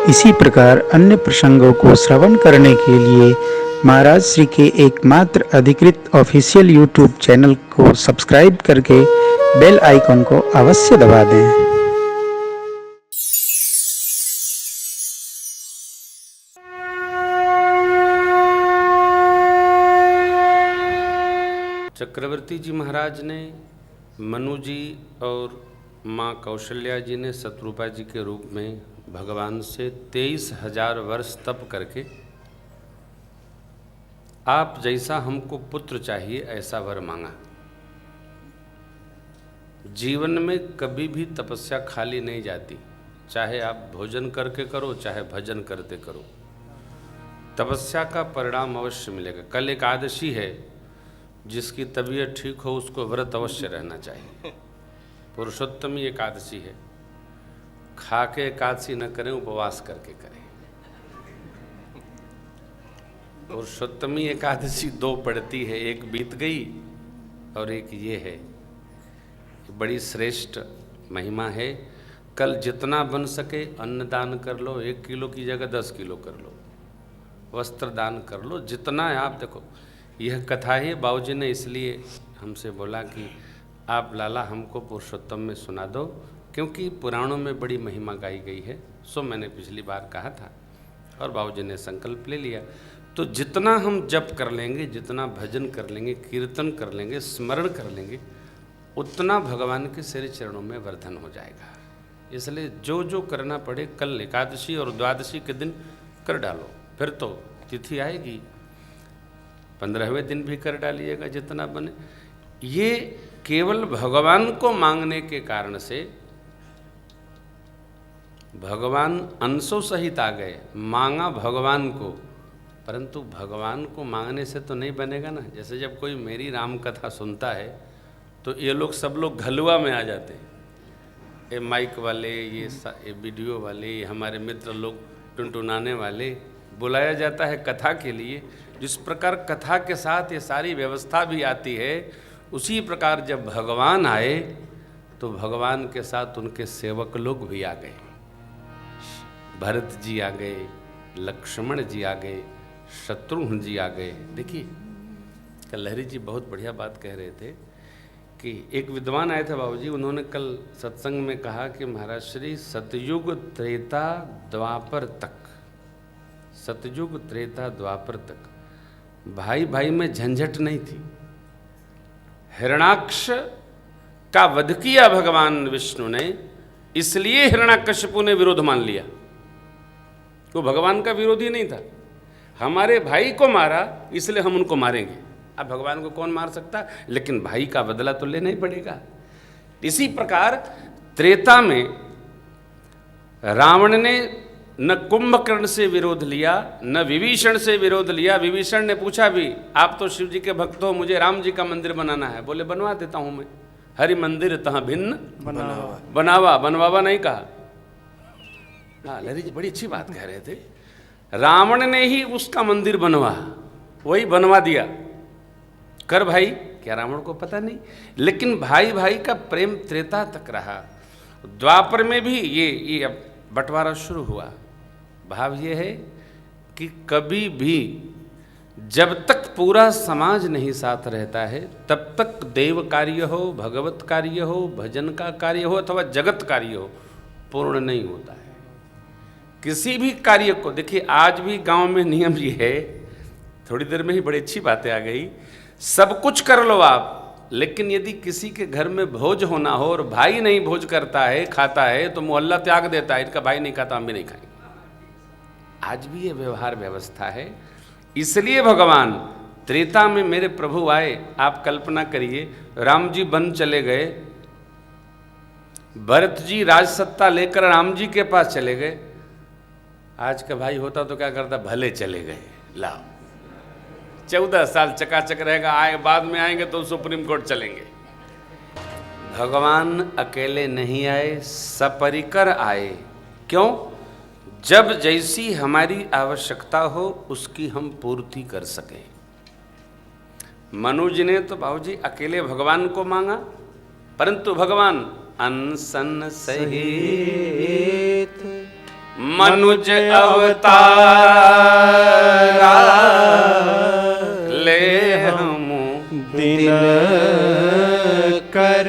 इसी प्रकार अन्य प्रसंगों को श्रवण करने के लिए महाराज श्री के एकमात्र अधिकृत ऑफिशियल यूट्यूब चैनल को सब्सक्राइब करके बेल आइकन को अवश्य दबा दें। चक्रवर्ती जी महाराज ने मनु जी और माँ कौशल्या जी ने शत्रुपा जी के रूप में भगवान से 23,000 वर्ष तप करके आप जैसा हमको पुत्र चाहिए ऐसा वर मांगा। जीवन में कभी भी तपस्या खाली नहीं जाती, चाहे आप भोजन करके करो चाहे भजन करते करो, तपस्या का परिणाम अवश्य मिलेगा। कल एकादशी है, जिसकी तबीयत ठीक हो उसको व्रत अवश्य रहना चाहिए। पुरुषोत्तमी एकादशी है, खा के एकादशी न करें, उपवास करके करें। पुरुषोत्तमी एकादशी 2 पड़ती है, एक बीत गई और एक ये है। बड़ी श्रेष्ठ महिमा है। कल जितना बन सके अन्न दान कर लो, 1 किलो की जगह 10 किलो कर लो, वस्त्र दान कर लो, जितना है। आप देखो, यह कथा है, बाबूजी ने इसलिए हमसे बोला कि आप लाला हमको पुरुषोत्तम में सुना दो, क्योंकि पुराणों में बड़ी महिमा गाई गई है। सो मैंने पिछली बार कहा था और बाबूजी ने संकल्प ले लिया। तो जितना हम जप कर लेंगे, जितना भजन कर लेंगे, कीर्तन कर लेंगे, स्मरण कर लेंगे, उतना भगवान के श्री चरणों में वर्धन हो जाएगा। इसलिए जो जो करना पड़े कल एकादशी और द्वादशी के दिन कर डालो। फिर तो तिथि आएगी, 15वें दिन भी कर डालिएगा जितना बने। ये केवल भगवान को मांगने के कारण से भगवान अंशों सहित आ गए। मांगा भगवान को, परंतु भगवान को मांगने से तो नहीं बनेगा ना। जैसे जब कोई मेरी राम कथा सुनता है तो ये लोग सब लोग घलुआ में आ जाते हैं। ये माइक वाले, ये वीडियो वाले, ये हमारे मित्र लोग टुनटुनाने वाले, बुलाया जाता है कथा के लिए। जिस प्रकार कथा के साथ ये सारी व्यवस्था भी आती है, उसी प्रकार जब भगवान आए तो भगवान के साथ उनके सेवक लोग भी आ गए। भरत जी आ गए, लक्ष्मण जी आ गए, शत्रुघ्न जी आ गए। देखिए, कल लहरी जी बहुत बढ़िया बात कह रहे थे कि एक विद्वान आए थे बाबूजी, उन्होंने कल सत्संग में कहा कि महाराज श्री सतयुग त्रेता द्वापर तक, सतयुग त्रेता द्वापर तक भाई भाई में झंझट नहीं थी। हिरण्याक्ष का वध किया भगवान विष्णु ने, इसलिए हिरण्याकशिपु ने विरोध मान लिया। वो भगवान का विरोधी नहीं था, हमारे भाई को मारा इसलिए हम उनको मारेंगे। अब भगवान को कौन मार सकता, लेकिन भाई का बदला तो लेना ही पड़ेगा। इसी प्रकार त्रेता में रावण ने न कुंभकर्ण से विरोध लिया, न विभीषण से विरोध लिया। विभीषण ने पूछा भी, आप तो शिव जी के भक्त हो, मुझे राम जी का मंदिर बनाना है। बोले बनवा देता हूं मैं, हरि मंदिर तहाँ भिन्न बनावा, बनवावा नहीं कहा। हाँ, लहरी जी बड़ी अच्छी बात कह रहे थे। रावण ने ही उसका मंदिर बनवा, वही बनवा दिया। कर भाई, क्या रावण को पता नहीं? लेकिन भाई भाई का प्रेम त्रेता तक रहा। द्वापर में भी ये अब बंटवारा शुरू हुआ। भाव ये है कि कभी भी जब तक पूरा समाज नहीं साथ रहता है, तब तक देव कार्य हो, भगवत कार्य हो, भजन का कार्य हो अथवा जगत कार्य हो, पूर्ण नहीं होता है। किसी भी कार्य को देखिए, आज भी गांव में नियम ये है, थोड़ी देर में ही बड़ी अच्छी बातें आ गई। सब कुछ कर लो आप, लेकिन यदि किसी के घर में भोज होना हो और भाई नहीं भोज करता है, खाता है, तो मोहल्ला त्याग देता है, इनका भाई नहीं खाता हम भी नहीं खाएंगे। आज भी ये व्यवहार व्यवस्था है। इसलिए भगवान त्रेता में मेरे प्रभु आए। आप कल्पना करिए, राम जी वन चले गए, भरत जी राजसत्ता लेकर राम जी के पास चले गए। आज का भाई होता तो क्या करता, भले चले गए, लाओ 14 साल चकाचक रहेगा, आए बाद में आएंगे तो सुप्रीम कोर्ट चलेंगे। भगवान अकेले नहीं आए, सपरिकर आए। क्यों? जब जैसी हमारी आवश्यकता हो उसकी हम पूर्ति कर सकें। मनुज ने तो बाबूजी अकेले भगवान को मांगा, परंतु भगवान अनसन सहित मनुज अवतारा ले हम दिन कर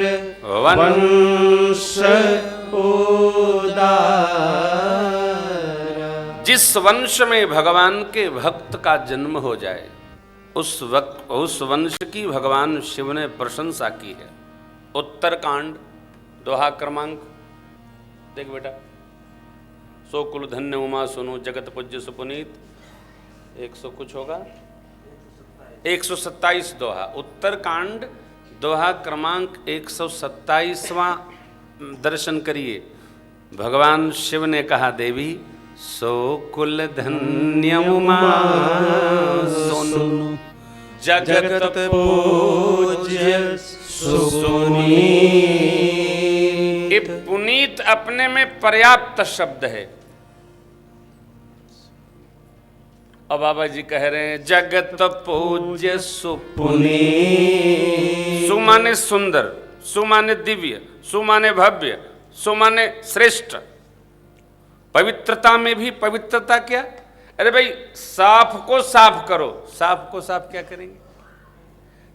वंश उदारा। जिस वंश में भगवान के भक्त का जन्म हो जाए उस वंश की भगवान शिव ने प्रशंसा की है। उत्तरकांड दोहा क्रमांक देख बेटा, सो कुल धन्य उमा सुनो जगत पूज्य सुपुनीत 100 कुछ होगा 127 दोहा। उत्तरकांड दोहा क्रमांक 127वां दर्शन करिए। भगवान शिव ने कहा देवी सो कुल धन्य उमा सुनो जगत पूज्य सुपुनीत। ये पुनीत अपने में पर्याप्त शब्द है। और बाबा जी कह रहे हैं जगत पूज्य सुपुनीत। सु माने सुंदर, सु माने दिव्य, सु माने भव्य, सु माने श्रेष्ठ। पवित्रता में भी पवित्रता क्या? अरे भाई साफ को साफ करो, साफ को साफ क्या करेंगे?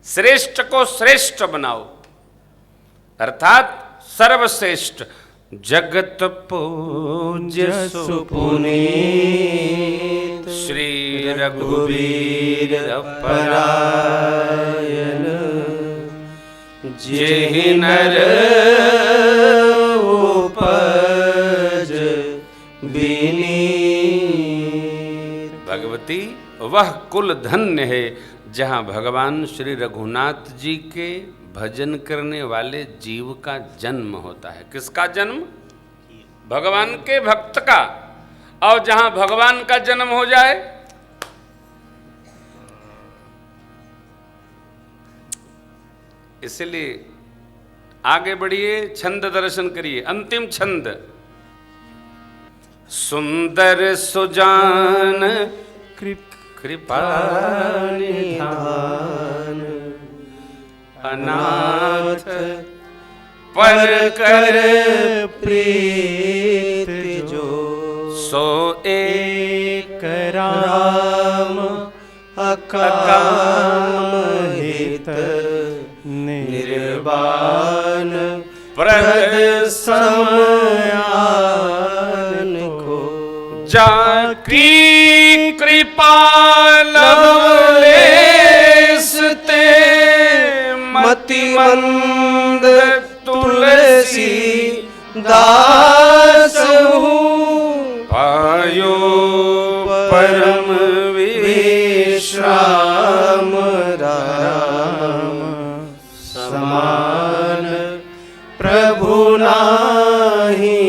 श्रेष्ठ को श्रेष्ठ बनाओ, अर्थात सर्वश्रेष्ठ। जगत पूज्य सुपुनीत श्री रघुवीर परायण जेहि नर उपज विनीत। भगवती वह कुल धन्य है जहाँ भगवान श्री रघुनाथ जी के भजन करने वाले जीव का जन्म होता है। किसका जन्म? भगवान के भक्त का। और जहाँ भगवान का जन्म हो जाए इसलिए आगे बढ़िए, छंद दर्शन करिए। अंतिम छंद सुंदर सुजान कृपा निधान अनाथ पर कर प्रीत जो सो एक राम अकाम हित निर्वाण प्रद समयान को जाकी कृपा लवलेस ते मति मंद तुलसी दास पायो परम विश्राम राम समान प्रभु नाही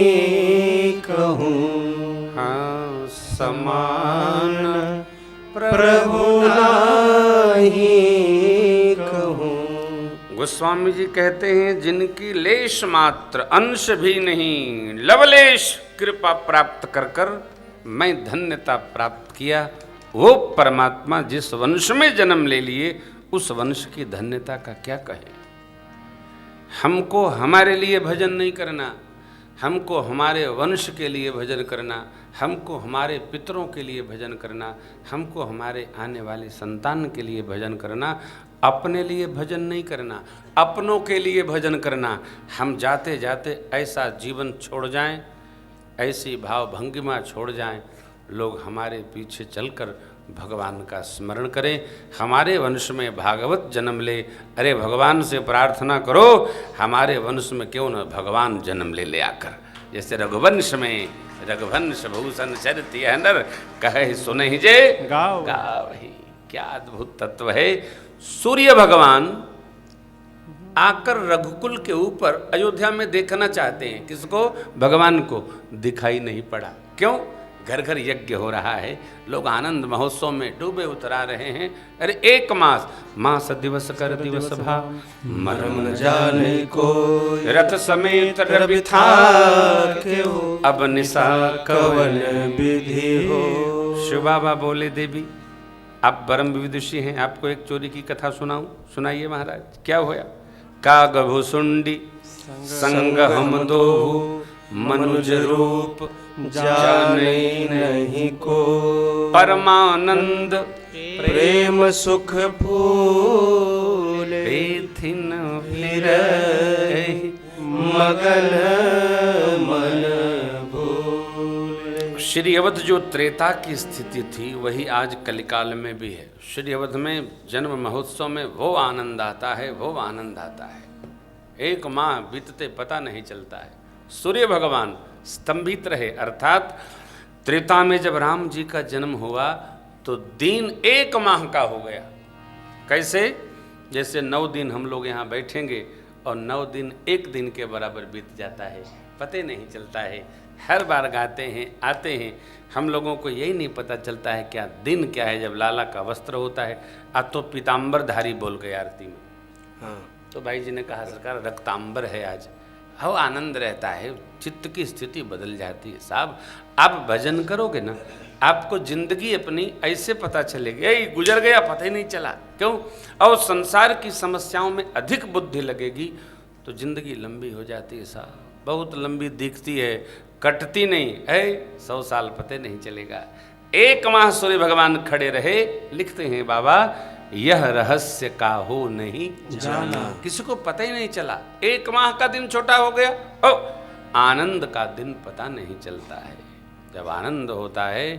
कहूँ। हाँ, समान प्रभु नाही कहूँ। गोस्वामी जी कहते हैं जिनकी लेश मात्र अंश भी नहीं लवलेश कृपा प्राप्त कर कर मैं धन्यता प्राप्त किया, वो परमात्मा जिस वंश में जन्म ले लिए उस वंश की धन्यता का क्या कहे। हमको हमारे लिए भजन नहीं करना, हमको हमारे वंश के लिए भजन करना, हमको हमारे पितरों के लिए भजन करना, हमको हमारे आने वाले संतान के लिए भजन करना, अपने लिए भजन नहीं करना, अपनों के लिए भजन करना। हम जाते जाते ऐसा जीवन छोड़ जाएं, ऐसी भाव भंगिमा छोड़ जाएं, लोग हमारे पीछे चलकर भगवान का स्मरण करें, हमारे वंश में भागवत जन्म ले। अरे भगवान से प्रार्थना करो हमारे वंश में क्यों न भगवान जन्म ले आकर। जैसे रघुवंश में रघुवंश भूषण चरित नर कहे सुनहि जे गावहि। क्या अद्भुत तत्व है। सूर्य भगवान आकर रघुकुल के ऊपर अयोध्या में देखना चाहते हैं, किसको? भगवान को। दिखाई नहीं पड़ा। क्यों? घर घर यज्ञ हो रहा है, लोग आनंद महोत्सव में डूबे उतरा रहे हैं। अरे एक मास दिवस कर दिवस भा मरम जाने को रथ समेत रवि था अब निशा कवन विधि हो। शिव बाबा बोले देवी आप परम विदुषी हैं, आपको एक चोरी की कथा सुनाऊं। सुनाइए महाराज। क्या होया? काग भुसुंडी संग हम दो मनुज रूप जाने नहीं को, परमानंद प्रेम सुख फूले, बेथिन फिरहि मगन मन भूले। श्री अवध जो त्रेता की स्थिति थी वही आज कलिकाल में भी है। श्री अवध में जन्म महोत्सव में वो आनंद आता है, वो आनंद आता है, एक माह बीतते पता नहीं चलता है। सूर्य भगवान स्तंभित रहे, अर्थात त्रेता में जब राम जी का जन्म हुआ तो दिन एक माह का हो गया। कैसे? जैसे 9 दिन हम लोग यहाँ बैठेंगे और 9 दिन एक दिन के बराबर बीत जाता है, पते नहीं चलता है। हर बार गाते हैं, आते हैं, हम लोगों को यही नहीं पता चलता है क्या दिन क्या है जब लाला का वस्त्र होता है। आज तो पीताम्बरधारी बोल गए आरती में। हाँ, तो भाई जी ने कहा सरकार रक्तांबर है आज। हो आनंद रहता है, चित्त की स्थिति बदल जाती है। साहब आप भजन करोगे ना, आपको जिंदगी अपनी ऐसे पता चलेगी, यही गुजर गया पता ही नहीं चला। क्यों? और संसार की समस्याओं में अधिक बुद्धि लगेगी तो जिंदगी लंबी हो जाती है साहब, बहुत लंबी दिखती है, कटती नहीं है। 100 साल पते नहीं चलेगा। एक माह सूर्य भगवान खड़े रहे। लिखते हैं बाबा, यह रहस्य काहू नहीं जाना, किसी को पता ही नहीं चला। एक माह का दिन छोटा हो गया। ओ आनंद का दिन पता नहीं चलता है। जब आनंद होता है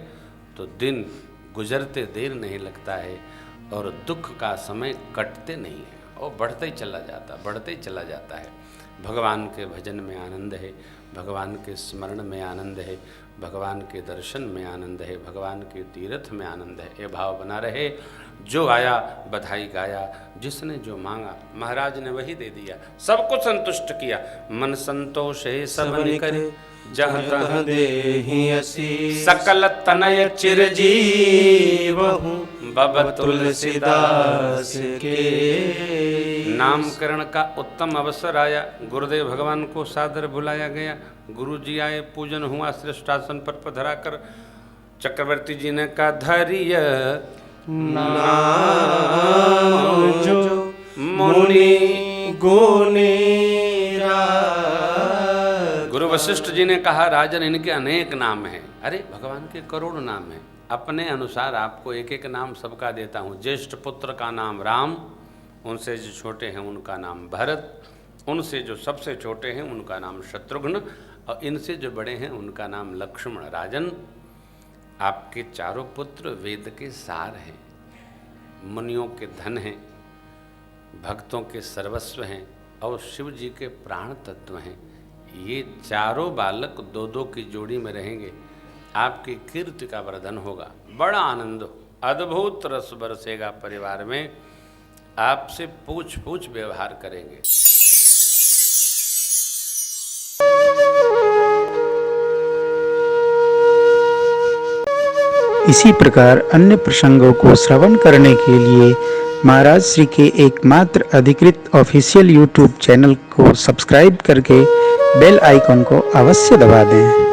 तो दिन गुजरते देर नहीं लगता है और दुख का समय कटते नहीं है और बढ़ते ही चला जाता, बढ़ते ही चला जाता है। भगवान के भजन में आनंद है, भगवान के स्मरण में आनंद है, भगवान के दर्शन में आनंद है, भगवान के तीर्थ में आनंद है। ये भाव बना रहे। जो आया बधाई गाया, जिसने जो मांगा महाराज ने वही दे दिया, सबको संतुष्ट किया। मन संतोष है सब निकरे, जहाँ तहाँ देहि असीस, सकल तनय चिरजीव हूँ बब तुलसीदास के। नामकरण का उत्तम अवसर आया। गुरुदेव भगवान को सादर बुलाया गया। गुरु जी आए, पूजन हुआ, श्रेष्ठासन पर पधरा कर चक्रवर्ती जी ने कहा धैर्य नाम जो मुनि गुणी गुरु वशिष्ठ जी ने कहा राजन इनके अनेक नाम हैं। अरे भगवान के करोड़ नाम हैं, अपने अनुसार आपको एक एक नाम सबका देता हूँ। ज्येष्ठ पुत्र का नाम राम, उनसे जो छोटे हैं उनका नाम भरत, उनसे जो सबसे छोटे हैं उनका नाम शत्रुघ्न, और इनसे जो बड़े हैं उनका नाम लक्ष्मण। राजन आपके चारों पुत्र वेद के सार हैं, मुनियों के धन हैं, भक्तों के सर्वस्व हैं और शिव जी के प्राण तत्व हैं। ये चारों बालक 2-2 की जोड़ी में रहेंगे, आपकी कीर्ति का वर्धन होगा, बड़ा आनंद हो, अद्भुत रस बरसेगा परिवार में, आपसे पूछ पूछ व्यवहार करेंगे। इसी प्रकार अन्य प्रसंगों को श्रवण करने के लिए महाराज श्री के एकमात्र अधिकृत ऑफिशियल यूट्यूब चैनल को सब्सक्राइब करके बेल आइकन को अवश्य दबा दें।